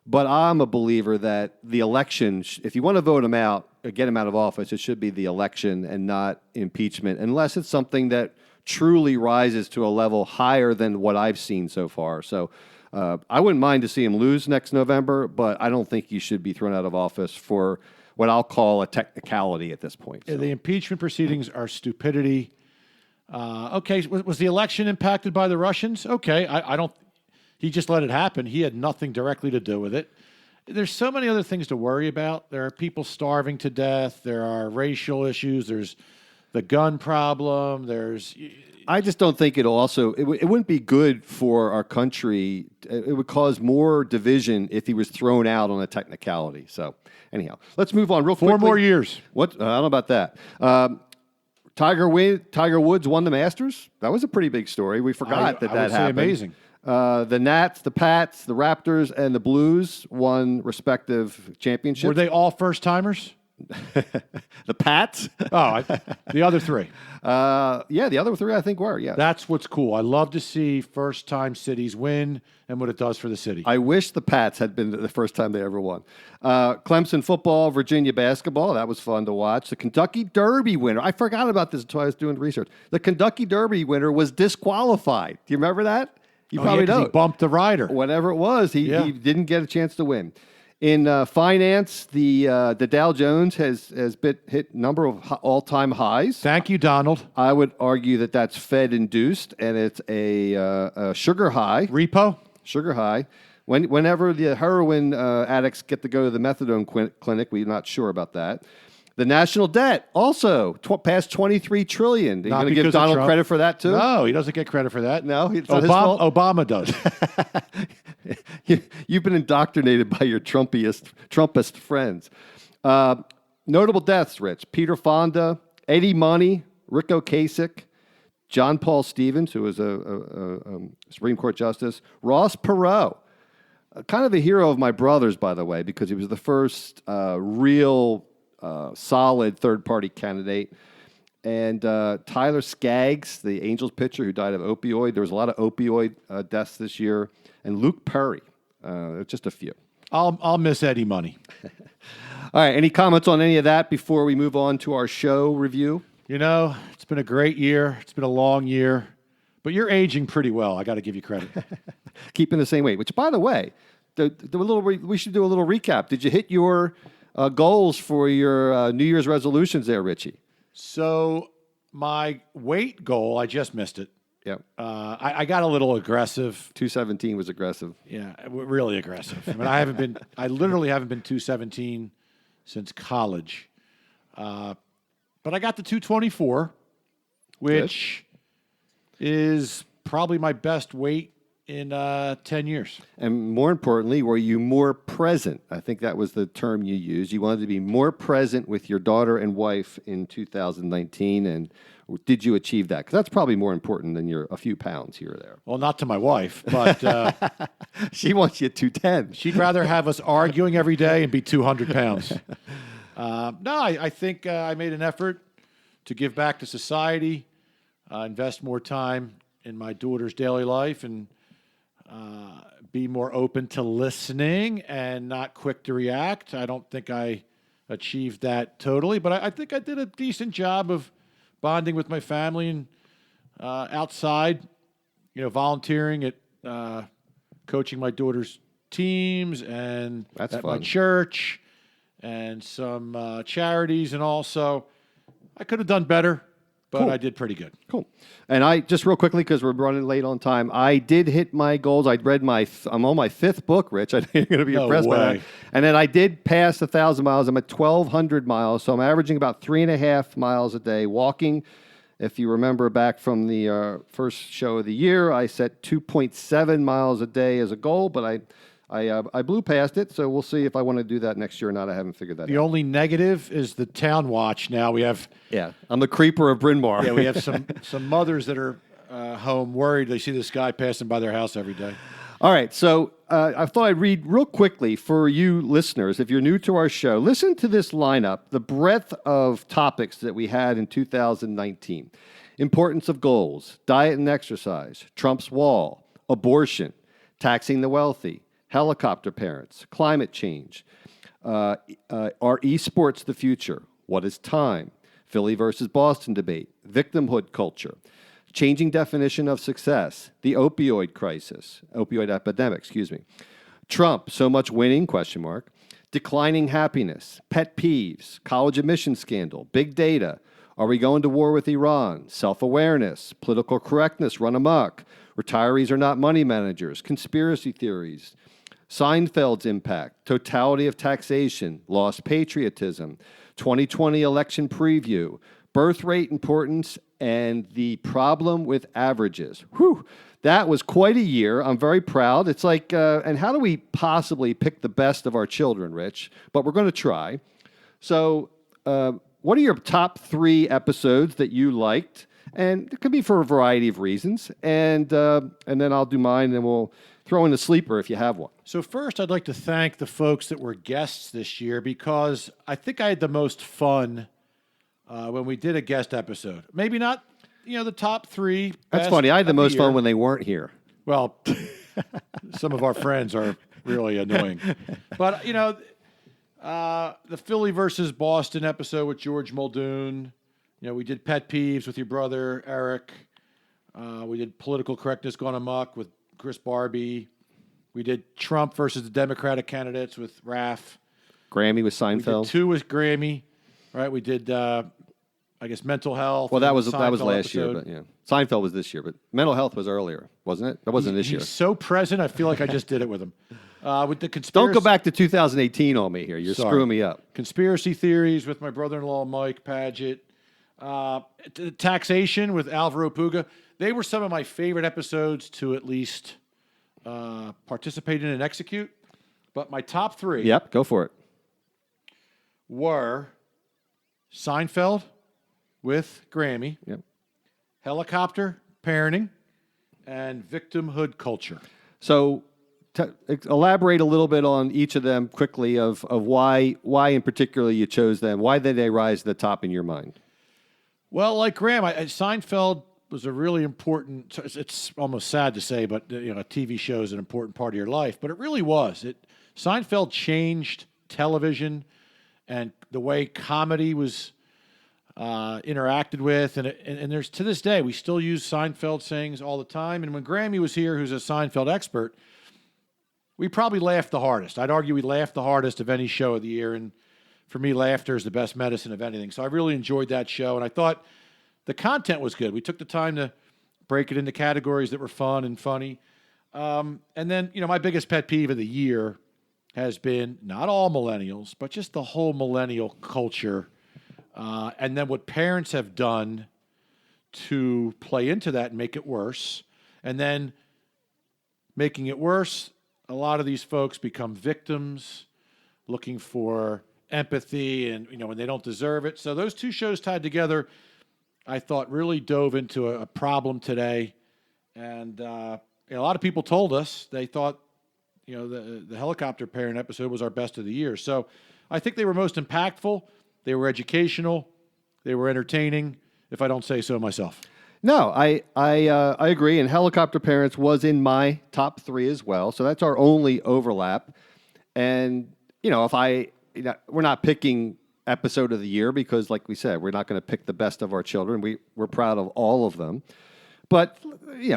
Speaker 2: But I'm a believer that the election, if you want to vote him out or get him out of office, it should be the election and not impeachment, unless it's something that truly rises to a level higher than what I've seen so far. So I wouldn't mind to see him lose next November, but I don't think he should be thrown out of office for what I'll call a technicality at this point. So.
Speaker 3: the impeachment proceedings are stupidity. Okay, was the election impacted by the Russians? Okay, I don't. He just let it happen. He had nothing directly to do with it. There's so many other things to worry about. There are people starving to death. There are racial issues. There's the gun problem.
Speaker 2: I just don't think it wouldn't be good for our country. It would cause more division if he was thrown out on a technicality. So anyhow, let's move on real quickly.
Speaker 3: 4 more years.
Speaker 2: What? I don't know about that. Tiger Woods won the Masters. That was a pretty big story. We forgot that
Speaker 3: I would say
Speaker 2: happened.
Speaker 3: amazing.
Speaker 2: The Nats, the Pats, the Raptors, and the Blues won respective championships.
Speaker 3: Were they all first timers?
Speaker 2: The Pats?
Speaker 3: The other three.
Speaker 2: Yeah, the other three I think were. Yeah,
Speaker 3: That's what's cool. I love to see first-time cities win and what it does for the city.
Speaker 2: I wish the Pats had been the first time they ever won. Clemson football, Virginia basketball. That was fun to watch. The Kentucky Derby winner. I forgot about this until I was doing research. The Kentucky Derby winner was disqualified. Do you remember that? You probably
Speaker 3: 'cause
Speaker 2: don't.
Speaker 3: he bumped the rider.
Speaker 2: Whatever it was, he didn't get a chance to win. In finance, the Dow Jones has hit number of all-time highs.
Speaker 3: Thank you, Donald.
Speaker 2: I would argue that that's Fed-induced, and it's a sugar high.
Speaker 3: Repo?
Speaker 2: Sugar high. Whenever the heroin addicts get to go to the methadone clinic, we're not sure about that. The national debt also past $23 trillion. Are you going to give Donald credit for that too?
Speaker 3: No, he doesn't get credit for that.
Speaker 2: No, it's not his fault?
Speaker 3: Obama does.
Speaker 2: You've been indoctrinated by your Trumpist friends. Notable deaths, Rich. Peter Fonda, Eddie Money, Rick Ocasek, John Paul Stevens, who was a Supreme Court justice, Ross Perot, kind of a hero of my brother's, by the way, because he was the first real solid third-party candidate. And Tyler Skaggs, the Angels pitcher who died of opioid. There was a lot of opioid deaths this year. And Luke Perry, just a few.
Speaker 3: I'll miss Eddie Money.
Speaker 2: All right, any comments on any of that before we move on to our show review?
Speaker 3: It's been a great year. It's been a long year. But you're aging pretty well. I got to give you credit.
Speaker 2: Keeping the same weight, which, by the way, we should do a little recap. Did you hit your goals for your New Year's resolutions there, Richie?
Speaker 3: So my weight goal, I just missed it.
Speaker 2: Yeah.
Speaker 3: I got a little aggressive.
Speaker 2: 217 was aggressive.
Speaker 3: Yeah, really aggressive. I mean, I literally haven't been 217 since college. But I got the 224, which is probably my best weight in 10 years.
Speaker 2: And more importantly, were you more present? I think that was the term you used. You wanted to be more present with your daughter and wife in 2019, and did you achieve that? Because that's probably more important than a few pounds here or there.
Speaker 3: Well, not to my wife, but
Speaker 2: she wants you at 210.
Speaker 3: She'd rather have us arguing every day and be 200 pounds. I think I made an effort to give back to society, invest more time in my daughter's daily life, and be more open to listening and not quick to react. I don't think I achieved that totally, but I think I did a decent job of bonding with my family and outside, volunteering at coaching my daughter's teams and
Speaker 2: That's
Speaker 3: at
Speaker 2: fun.
Speaker 3: my church and some charities and all. So I could have done better, but
Speaker 2: Cool.
Speaker 3: I did pretty good.
Speaker 2: Cool. And I just real quickly, because we're running late on time, I did hit my goals. I read I'm on my 5th book, Rich. I think you're going to be
Speaker 3: No
Speaker 2: impressed by that.
Speaker 3: way.
Speaker 2: And then I did pass 1,000 miles. I'm at 1,200 miles, so I'm averaging about 3.5 miles a day walking. If you remember back from the first show of the year, I set 2.7 miles a day as a goal, but I blew past it. So we'll see if I want to do that next year or not. I haven't figured that
Speaker 3: The
Speaker 2: out.
Speaker 3: only negative is the town watch. Now we have
Speaker 2: Yeah, I'm the creeper of Bryn Mawr.
Speaker 3: we have some mothers that are home worried they see this guy passing by their house every day.
Speaker 2: All right, so I thought I'd read real quickly for you listeners. If you're new to our show, listen to this lineup, the breadth of topics that we had in 2019. Importance of goals, diet and exercise, Trump's wall, abortion, taxing the wealthy, helicopter parents, climate change, are esports the future? What is time? Philly versus Boston debate, victimhood culture, changing definition of success, the opioid epidemic, Trump, so much winning, ? Declining happiness, pet peeves, college admissions scandal, big data, are we going to war with Iran, self-awareness, political correctness run amok, retirees are not money managers, conspiracy theories, Seinfeld's impact, totality of taxation, lost patriotism, 2020 election preview, birth rate importance, and the problem with averages. Whew, that was quite a year. I'm very proud. It's like, and how do we possibly pick the best of our children, Rich? But we're going to try. So, what are your top 3 episodes that you liked? And it could be for a variety of reasons. And then I'll do mine, and we'll throw in a sleeper if you have one.
Speaker 3: So first, I'd like to thank the folks that were guests this year because I think I had the most fun when we did a guest episode. Maybe not, the top 3.
Speaker 2: That's
Speaker 3: best
Speaker 2: funny. I had the
Speaker 3: of
Speaker 2: most
Speaker 3: year.
Speaker 2: fun when they weren't here.
Speaker 3: Well, some of our friends are really annoying. But, the Philly versus Boston episode with George Muldoon. We did pet peeves with your brother, Eric. We did political correctness gone amok with Chris Barbie. We did Trump versus the Democratic candidates with Raph.
Speaker 2: Grammy with
Speaker 3: We
Speaker 2: Seinfeld.
Speaker 3: did 2 with Grammy. Right? We did, mental health.
Speaker 2: Well, that was
Speaker 3: Seinfeld
Speaker 2: last year,
Speaker 3: episode.
Speaker 2: but yeah, Seinfeld was this year, but mental health was earlier, wasn't it? That wasn't this year.
Speaker 3: He's so present. I feel like I just did it with him. With the
Speaker 2: Don't
Speaker 3: conspiracy.
Speaker 2: go back to 2018 on me here. You're
Speaker 3: Sorry.
Speaker 2: screwing me up.
Speaker 3: Conspiracy theories with my brother-in-law Mike Paget. Taxation with Alvaro Puga. They were some of my favorite episodes to at least participate in and execute. But my top 3
Speaker 2: Yep, go for it.
Speaker 3: were Seinfeld with Grammy,
Speaker 2: Yep.
Speaker 3: helicopter parenting, and victimhood culture.
Speaker 2: So, elaborate a little bit on each of them quickly of why in particular you chose them. Why did they rise to the top in your mind?
Speaker 3: Well, like Graham, Seinfeld was a really important. It's almost sad to say, but a TV show is an important part of your life. But it really was. Seinfeld changed television and the way comedy was interacted with, and there's to this day we still use Seinfeld sayings all the time. And when Grammy was here, who's a Seinfeld expert, we probably laughed the hardest. I'd argue we laughed the hardest of any show of the year, and for me, laughter is the best medicine of anything. So I really enjoyed that show, and I thought the content was good. We took the time to break it into categories that were fun and funny. And then, my biggest pet peeve of the year has been not all millennials, but just the whole millennial culture. And then what parents have done to play into that and make it worse. And then making it worse, a lot of these folks become victims, looking for empathy and, when they don't deserve it. So those 2 shows tied together, I thought really dove into a problem today. And a lot of people told us they thought, the helicopter parent episode was our best of the year. So I think they were most impactful. They were educational. They were entertaining, if I don't say so myself.
Speaker 2: No, I agree. And Helicopter Parents was in my top 3 as well. So that's our only overlap. And we're not picking episode of the year because, like we said, we're not going to pick the best of our children. We're proud of all of them. But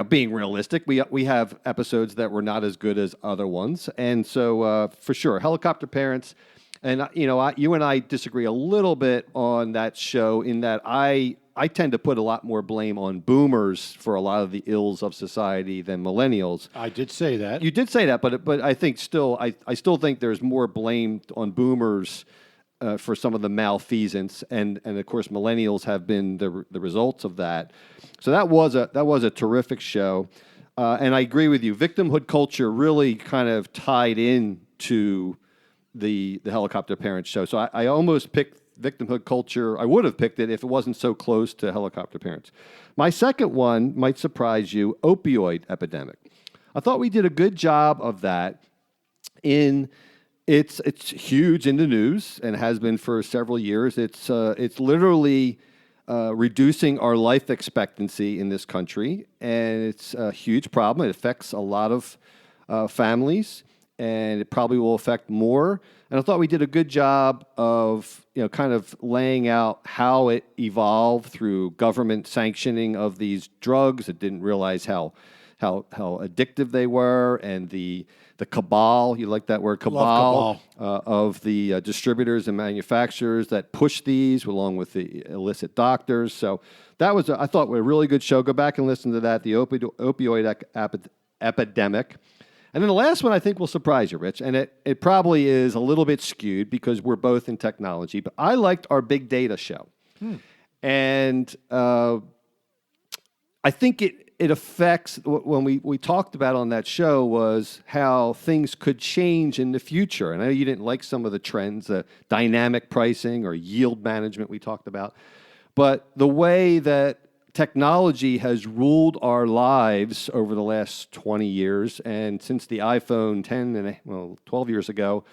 Speaker 2: being realistic, we have episodes that were not as good as other ones, and so for sure, Helicopter Parents. And you and I disagree a little bit on that show in that I tend to put a lot more blame on boomers for a lot of the ills of society than millennials.
Speaker 3: I did say that.
Speaker 2: You did say that, but I think still I still think there's more blame on boomers for some of the malfeasance, and of course millennials have been the results of that. So that was a terrific show, and I agree with you. Victimhood culture really kind of tied into the Helicopter Parents show. So I almost picked Victimhood culture. I would have picked it if it wasn't so close to Helicopter Parents. My second one might surprise you: opioid epidemic. I thought we did a good job of that. It's huge in the news and has been for several years. It's literally reducing our life expectancy in this country, and it's a huge problem. It affects a lot of families, and it probably will affect more. And I thought we did a good job of kind of laying out how it evolved through government sanctioning of these drugs. It didn't realize how addictive they were, and the cabal, you like that word, cabal. Of the distributors and manufacturers that push these, along with the illicit doctors. So that was, I thought, a really good show. Go back and listen to that, the opioid epidemic. And then the last one I think will surprise you, Rich, and it probably is a little bit skewed because we're both in technology, but I liked our big data show. And I think it affects, when we talked about on that show was how things could change in the future. And I know you didn't like some of the trends, dynamic pricing or yield management we talked about. But the way that technology has ruled our lives over the last 20 years, and since the iPhone 12 years ago,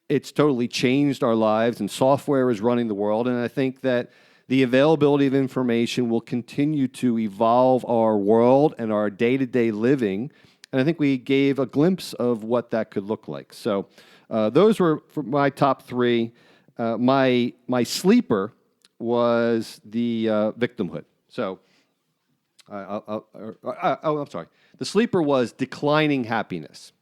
Speaker 2: it's totally changed our lives, and software is running the world. And I think that the availability of information will continue to evolve our world and our day-to-day living. And I think we gave a glimpse of what that could look like. So those were for my top 3. My sleeper was the victimhood. So, I'm sorry. The sleeper was declining happiness.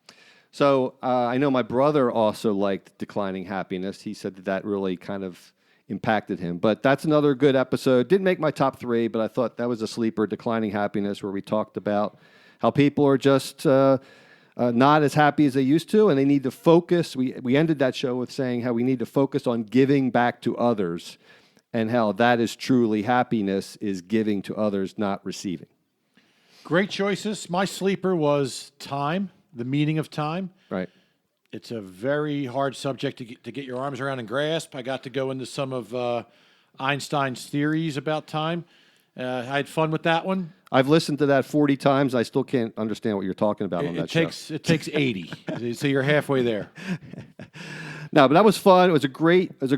Speaker 2: So I know my brother also liked declining happiness. He said that really kind of impacted him. But that's another good episode. Didn't make my top 3, but I thought that was a sleeper, declining happiness, where we talked about how people are just not as happy as they used to, and they need to focus. We ended that show with saying how we need to focus on giving back to others, and how that is truly happiness, is giving to others, not receiving.
Speaker 3: Great choices. My sleeper was time, the meaning of time.
Speaker 2: Right.
Speaker 3: It's a very hard subject to get your arms around and grasp. I got to go into some of Einstein's theories about time. I had fun with that one.
Speaker 2: I've listened to that 40 times. I still can't understand what you're talking about on that show.
Speaker 3: It takes 80, so you're halfway there.
Speaker 2: No, but that was fun. It was a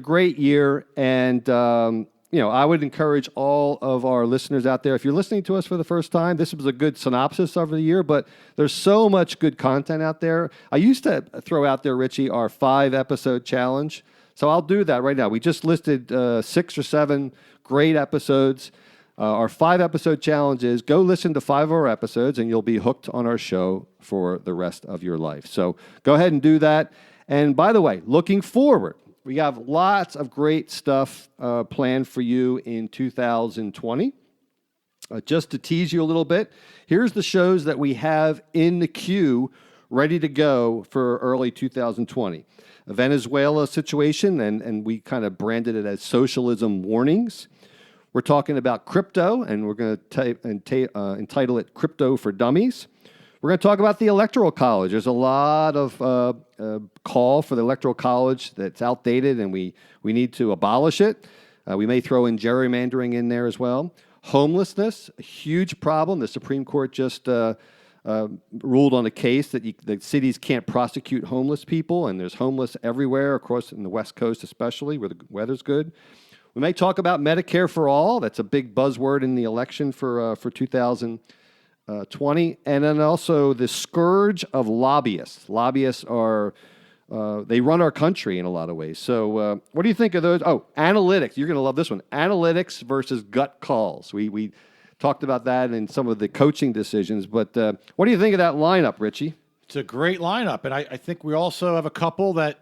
Speaker 2: great year, and I would encourage all of our listeners out there, if you're listening to us for the first time, this was a good synopsis of the year, but there's so much good content out there. I used to throw out there, Richie, our 5-episode challenge. So I'll do that right now. We just listed 6 or 7 great episodes. Our 5-episode challenge is go listen to 5 of our episodes, and you'll be hooked on our show for the rest of your life. So go ahead and do that. And by the way, looking forward, we have lots of great stuff planned for you in 2020. Just to tease you a little bit, here's the shows that we have in the queue ready to go for early 2020. A Venezuela situation, and we kind of branded it as Socialism Warnings. We're talking about crypto, and we're going to entitle it Crypto for Dummies. We're going to talk about the Electoral College. There's a lot of call for the Electoral College that's outdated, and we need to abolish it. We may throw in gerrymandering in there as well. Homelessness, a huge problem. The Supreme Court just ruled on a case that the cities can't prosecute homeless people, and there's homeless everywhere, across in the West Coast especially, where the weather's good. We may talk about Medicare for all. That's a big buzzword in the election for 2020. And then also the scourge of lobbyists. Lobbyists are, they run our country in a lot of ways. So what do you think of those? Oh, analytics. You're going to love this one. Analytics versus gut calls. We talked about that in some of the coaching decisions. But what do you think of that lineup, Richie?
Speaker 3: It's a great lineup. And I think we also have a couple that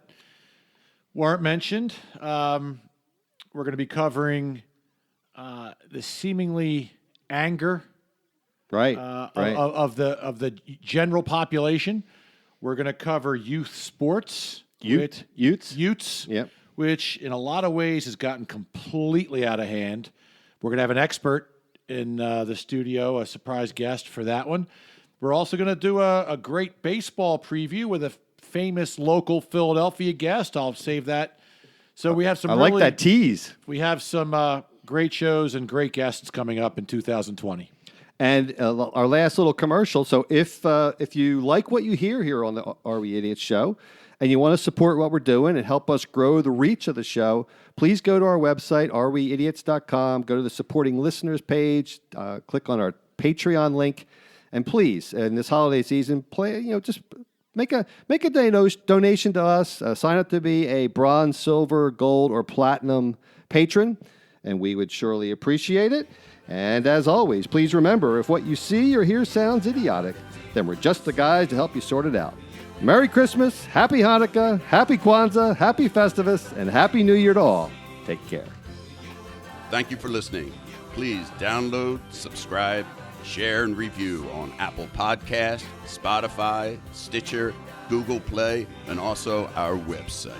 Speaker 3: weren't mentioned. We're going to be covering the seemingly anger
Speaker 2: Right.
Speaker 3: of the general population. We're going to cover youth sports.
Speaker 2: Utes.
Speaker 3: Yep. Which in a lot of ways has gotten completely out of hand. We're going to have an expert in the studio, a surprise guest for that one. We're also going to do a great baseball preview with a famous local Philadelphia guest. I'll save that. So we have some.
Speaker 2: I like that tease.
Speaker 3: We have some great shows and great guests coming up in 2020.
Speaker 2: And our last little commercial. So if you like what you hear here on the Are We Idiots show, and you want to support what we're doing and help us grow the reach of the show, please go to our website, areweidiots.com. Go to the supporting listeners page. Click on our Patreon link, and please, in this holiday season, just make a donation to us. Sign up to be a bronze, silver, gold, or platinum patron, and we would surely appreciate it. And as always, please remember, if what you see or hear sounds idiotic, then we're just the guys to help you sort it out. Merry Christmas, Happy Hanukkah, Happy Kwanzaa, Happy Festivus, and Happy New Year to all. Take care.
Speaker 1: Thank you for listening. Please download, subscribe, share, and review on Apple Podcasts, Spotify, Stitcher, Google Play, and also our website.